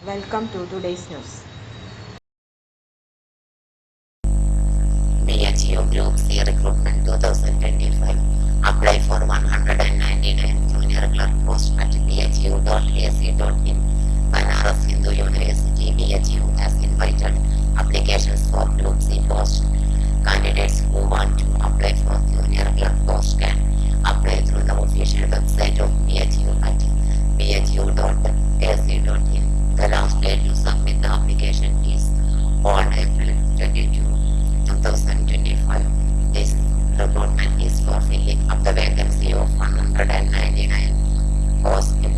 Welcome to today's news. BHU Group C Recruitment 2025. Apply for 199 junior clerk post at bhu.ac.in. Banaras Hindu University BHU has invited applications for Group C post. Candidates who want to apply for junior clerk post can apply through the official website of BHU at bhu.ac.in. The last date to submit the application is on April 22, 2025. This recruitment is for filling up the vacancy of 199 posts in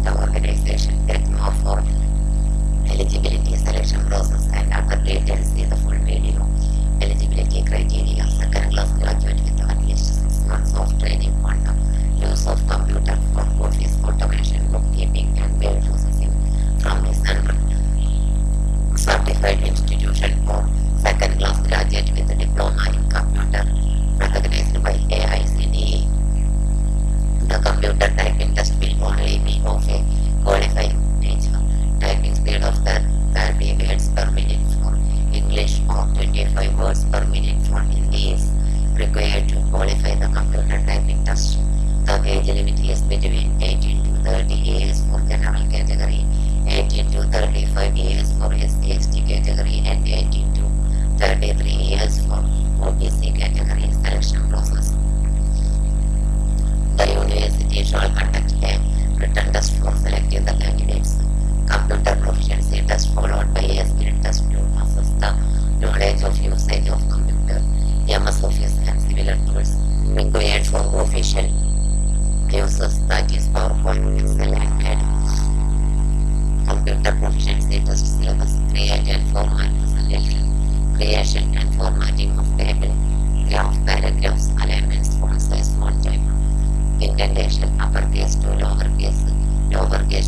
the organization. Get more for eligibility, selection process, and other details. See the full video. Eligibility criteria: second class graduate with at least 6 months of training on the use of computer for office automation, bookkeeping, and mail processing from a certified institution, or second class graduate with a diploma in computer recognized by AICTE. The computer typing test will only be of a qualifying nature. Typing speed of 30 words per minute for English or 25 words per minute for Hindi is required to qualify the computer typing test. The age limit is between 18 to 30 years for general category, 18 to 35 years for SC/ST category, and 18 to 33 years for OBC category. Selection process: the university shall conduct a written test for selecting the candidates. Computer proficiency test followed by a skill test to assess the knowledge of usage of computer, MS Office, and similar tools required for official uses, that is PowerPoint, Excel, and Word. Computer proficiency test syllabus: create and format presentation, creation and formatting of table, graph, paragraphs, alignments, font size, font type, indentation, uppercase to lowercase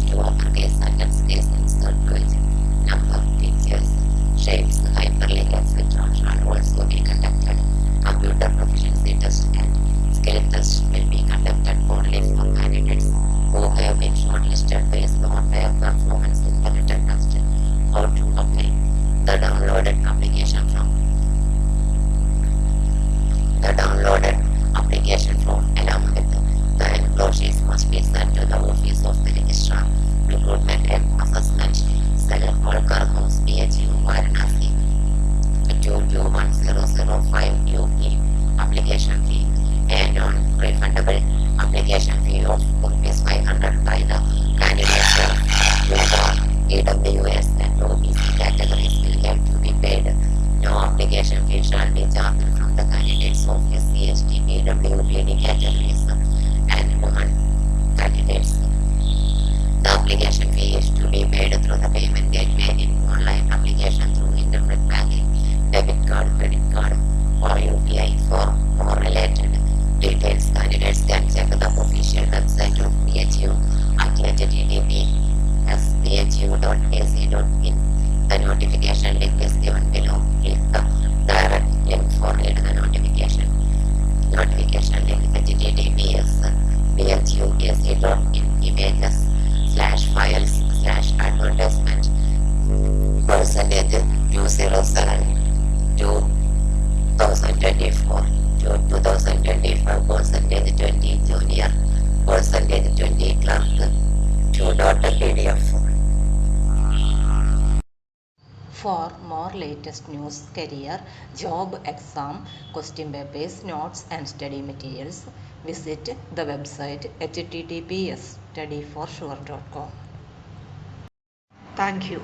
to uppercase, sentence case, insert page, number, pictures, shapes, hyperlink, etc. shall also be conducted. Computer proficiency test and skill test will be conducted only for candidates who have been shortlisted based on their performance in the written test. How to apply: the downloaded application form along with the enclosures must be sent to the office of the registrar, recruitment and assessment cell, Holkar House, BHU, Varanasi, 221,005 UP. Application fee: a non-refundable application fee of ₹500 by the candidates of EWS and OBC categories will have to be paid. No application fee shall be charged from the candidates of SC/ST, PWBD categories and women candidates. The application fee is to be paid through the payment gateway in online application through internet banking, debit card, credit card, or UPI. For more related details, candidates can check the official website of BHU at https://bhu.ac.in. The notification link is given below. Click the direct link for read the notification. Notification link: https://bhu.ac.in. images/files/advertisement %207 2024 to 2025 %20 junior %20 clerk 2.pdf. For more latest news, career, job, exam, question papers, notes, and study materials, visit the website https://studyforsure.com. Thank you.